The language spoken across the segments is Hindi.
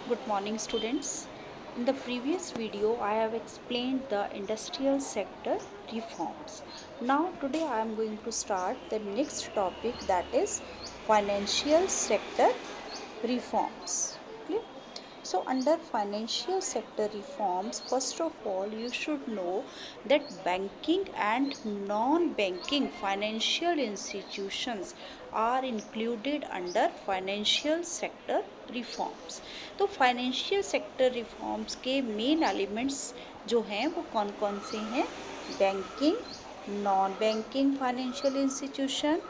Good morning, students. In the previous video, I have explained the industrial sector reforms. Now, today I am going to start the next topic, that is financial sector reforms. Clear? So, under financial sector reforms, first of all, you should know that banking and non-banking financial institutions are included under financial sector reforms. तो फाइनेंशियल सेक्टर रिफॉर्म्स के मेन एलिमेंट्स जो हैं वो कौन कौन से हैं? Banking, non banking financial institution,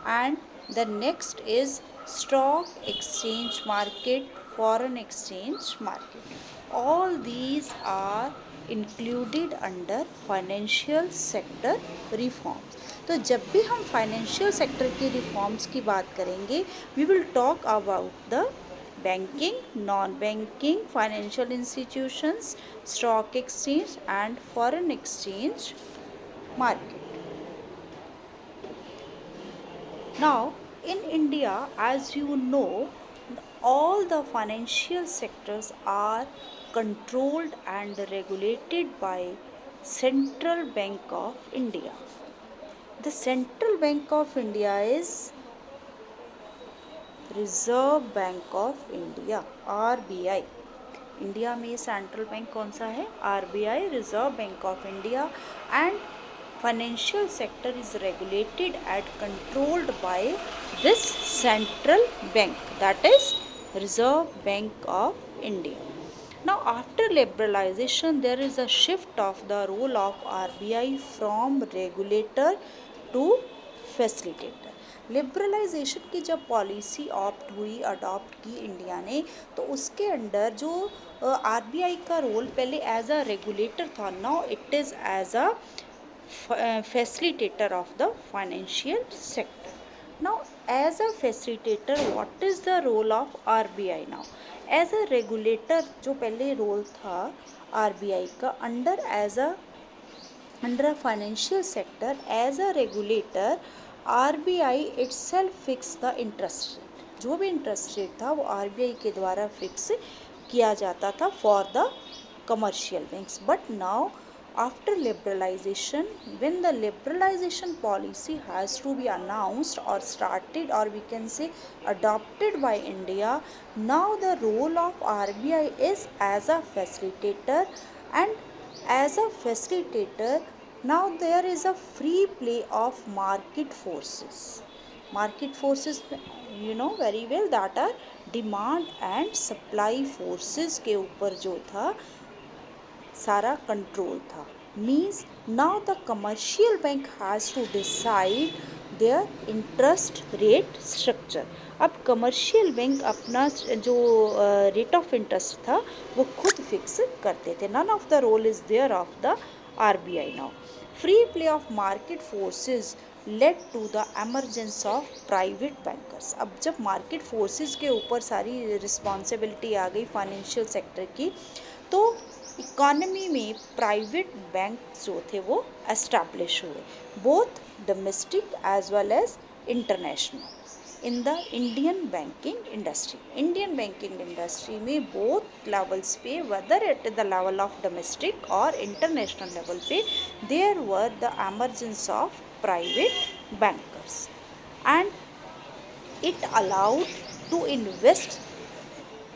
and the next is stock exchange market, foreign exchange market. All these are included under financial sector reforms. तो जब भी हम फाइनेंशियल सेक्टर की रिफॉर्म्स की बात करेंगे, we will talk about the banking, non-banking financial institutions, stock exchange and foreign exchange market. Now, in India, as you know, all the financial sectors are controlled and regulated by Central Bank of India. The Central Bank of India is reserve bank of India, RBI. India में सेंट्रल बैंक कौन सा है? RBI, reserve bank of India. And financial sector is regulated and controlled by this central bank, that is Reserve Bank of India. Now, after liberalization, there is a shift of the role of RBI from regulator to facilitator. Liberalisation की जब पॉलिसी अडॉप्ट की इंडिया ने, तो उसके अंडर जो आरबीआई का रोल पहले एज अ रेगुलेटर था, now it is as a facilitator of the financial sector. Now, as a facilitator, what is the role of RBI now? As a regulator, जो पहले रोल था RBI का, under a financial sector, as a regulator, RBI itself fix the interest rate. जो भी इंटरेस्ट रेट था वो RBI के द्वारा फिक्स किया जाता था for the commercial banks. But now, after liberalization, when the liberalization policy has to be announced or started, or we can say adopted by India, now the role of RBI is as a facilitator. And as a facilitator, now there is a free play of market forces. Market forces, you know very well, that are demand and supply forces के ऊपर जो था सारा कंट्रोल था. Means now the commercial bank has to decide their interest rate structure. अब कमर्शियल बैंक अपना जो रेट ऑफ इंटरेस्ट था वो खुद फिक्स करते थे. None of the role is there of the RBI now. Free play of market forces led to the emergence of private bankers. अब जब मार्केट फोर्सेस के ऊपर सारी रिस्पॉन्सिबिलिटी आ गई फाइनेंशियल सेक्टर की, तो इकोनॉमी में प्राइवेट बैंक जो थे वो एस्टैब्लिश हुए, both domestic as well as international. In the Indian banking industry में बोथ लेवल्स पे, whether at the level of domestic और इंटरनेशनल लेवल पे, there were the emergence of private bankers, and it allowed to invest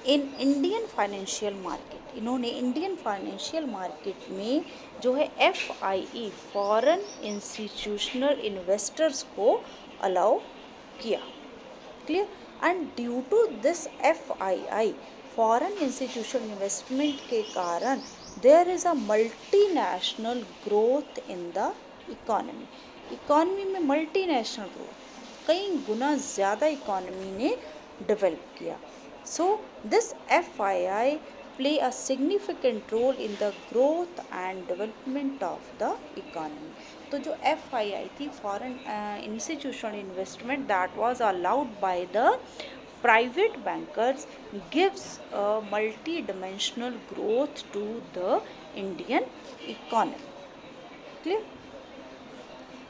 in Indian financial market. इन्होंने इंडियन फाइनेंशियल मार्केट में जो है FIE, फॉरेन इंस्टीट्यूशनल इन्वेस्टर्स को अलाउ किया. Clear? And due to this FII, foreign institutional investment के कारण, there is a multinational growth in the economy. Economy में मल्टीनेशनल ग्रोथ, कई गुना ज़्यादा इकोनॉमी ने डेवलप किया. So, this FII play a significant role in the growth and development of the economy. तो जो FII थी, foreign institutional investment, that was allowed by the private bankers, gives a multi-dimensional growth to the Indian economy. Clear?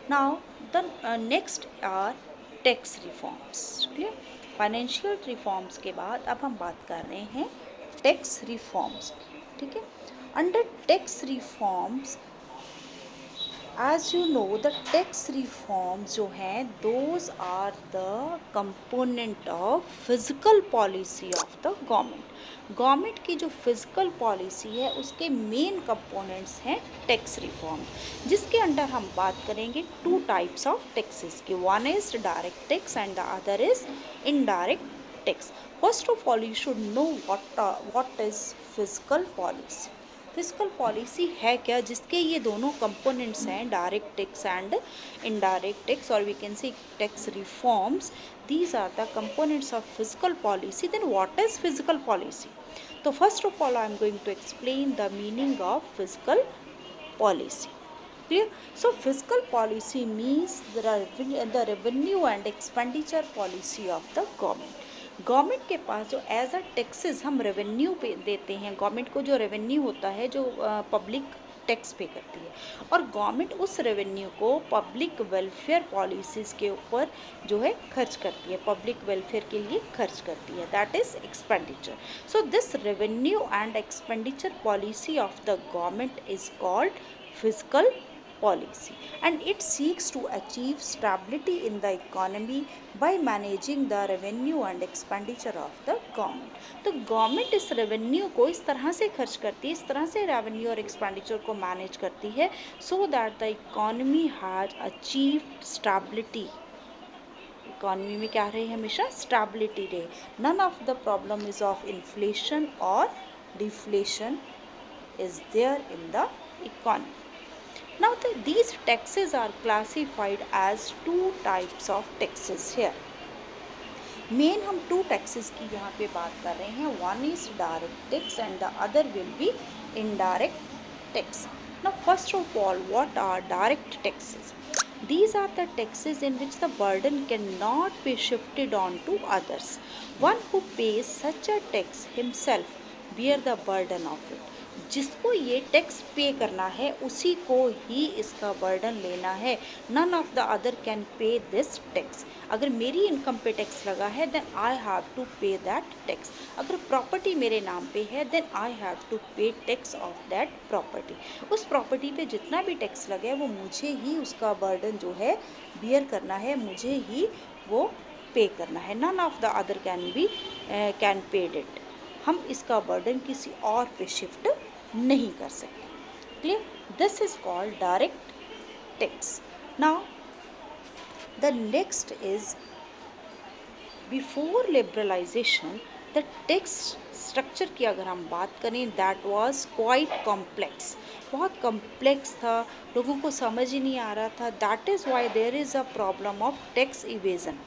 Now, the next are tax reforms. Clear? Financial reforms के बाद अब हम बात कर रहे हैं टैक्स रिफॉर्म्स, ठीक है। Under tax reforms, as you know, the tax reforms जो हैं those are the component of physical policy of the government. Government की जो फिजिकल पॉलिसी है उसके मेन कंपोनेंट्स हैं टैक्स रिफॉर्म, जिसके अंडर हम बात करेंगे टू टाइप्स ऑफ टैक्सेस की। One is direct tax and the other is indirect tax. First of all you should know what is physical policy. Physical policy है क्या, जिसके ये दोनों कंपोनेंट्स हैं, direct tax and indirect tax, और we can say tax reforms. These are the components of physical policy. Then what is physical policy? तो first of all I am going to explain the meaning of physical policy. Clear? So fiscal policy means the revenue and expenditure policy of the government. Government के पास जो एज अ टैक्सेस हम रेवेन्यू पे देते हैं, गवर्नमेंट को जो रेवेन्यू होता है जो पब्लिक टैक्स पे करती है, और गवर्नमेंट उस रेवेन्यू को पब्लिक वेलफेयर पॉलिसीज़ के ऊपर जो है खर्च करती है, पब्लिक वेलफेयर के लिए खर्च करती है, that is expenditure. So this revenue and expenditure policy of the government is called fiscal policy, and it seeks to achieve stability in the economy by managing the revenue and expenditure of the government. तो गवर्नमेंट इस रेवेन्यू को इस तरह से खर्च करती है, इस तरह से रेवेन्यू और एक्सपेंडिचर को मैनेज करती है, so that the economy has achieved stability. Economy में क्या रहे, हमेशा स्टेबिलिटी रहे। None of the problem is of inflation और deflation is there in the economy. Now these taxes are classified as two types of taxes here. Main हम टू टैक्सेस की यहाँ पे बात कर रहे हैं, one is direct tax and the other will be indirect tax. Now first of all, what are direct taxes? These are the taxes in which the burden cannot be shifted on to others. One who pays such a tax himself bear the burden of it. जिसको ये टैक्स पे करना है उसी को ही इसका बर्डन लेना है। None of the other can pay this tax. अगर मेरी इनकम पे टैक्स लगा है then I have to pay that tax. अगर प्रॉपर्टी मेरे नाम पे है then I have to pay tax of that property. उस प्रॉपर्टी पे जितना भी टैक्स लगे वो मुझे ही उसका बर्डन जो है बियर करना है, मुझे ही वो पे करना है। None of the other can paid it. हम इसका बर्डन किसी और पे शिफ्ट नहीं कर सकते। Clear? This is called direct tax. Now the next is before liberalisation the tax structure की अगर हम बात करें दैट वाज क्वाइट कॉम्प्लेक्स। बहुत कॉम्प्लेक्स था, लोगों को समझ ही नहीं आ रहा था। That is why there is a problem of tax evasion.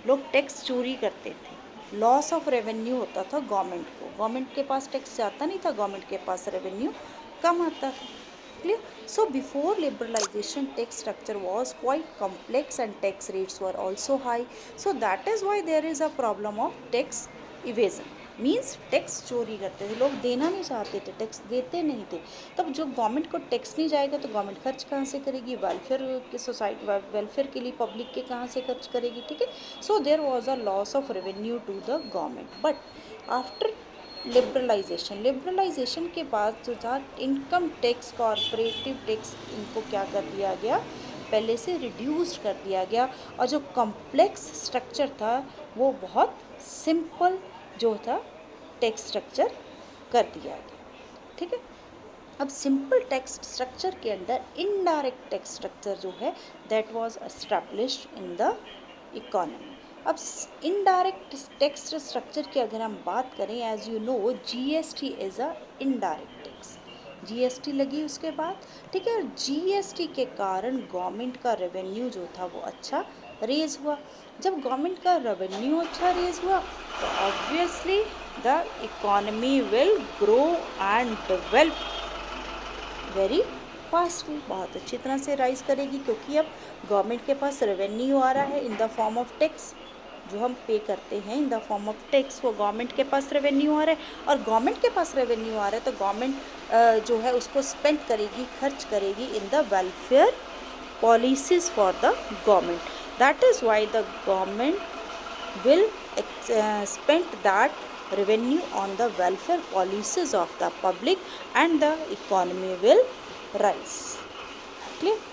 लोग टैक्स चोरी करते थे, लॉस ऑफ रेवेन्यू होता था गवर्नमेंट को, गवर्नमेंट के पास टैक्स जाता नहीं था, गवर्नमेंट के पास रेवेन्यू कम आता था। Clear? So before liberalisation tax structure was quite complex and tax rates were also high, so that is why there is a problem of tax evasion. Means tax चोरी करते थे लोग, देना नहीं चाहते थे, टैक्स देते नहीं थे। तब जो गवर्नमेंट को टैक्स नहीं जाएगा तो गवर्नमेंट खर्च कहाँ से करेगी, वेलफेयर के सोसाइटी वेलफेयर के लिए पब्लिक के कहाँ से खर्च करेगी। ठीक है, so there was a loss of revenue to the government. But after liberalisation के बाद जो था इनकम टैक्स, कॉरपोरेटिव टैक्स, इनको क्या कर दिया गया, पहले से रिड्यूस्ड कर दिया गया, और जो कॉम्प्लेक्स स्ट्रक्चर था वो बहुत सिंपल जो था टैक्स स्ट्रक्चर कर दिया गया। ठीक है, अब सिंपल टैक्स स्ट्रक्चर के अंदर इनडायरेक्ट टैक्स स्ट्रक्चर जो है that was established in the economy. अब इनडायरेक्ट टैक्स स्ट्रक्चर की अगर हम बात करें, as you know GST is a indirect tax, GST लगी उसके बाद। ठीक है, जीएसटी के कारण गवर्नमेंट का रेवेन्यू जो था वो अच्छा रेज हुआ। जब गवर्नमेंट का रेवेन्यू अच्छा रेज हुआ तो obviously the economy will grow and develop very fastly, बहुत अच्छी तरह से राइज करेगी, क्योंकि अब गवर्नमेंट के पास रेवेन्यू आ रहा है in the form of tax, जो हम पे करते हैं in the form of tax, वो गवर्नमेंट के पास रेवेन्यू आ रहा है, और गवर्नमेंट के पास रेवेन्यू आ रहा है तो गवर्नमेंट जो है उसको स्पेंड करेगी, खर्च करेगी in the welfare policies for the government. That is why the government will spend that revenue on the welfare policies of the public and the economy will rise. Clear?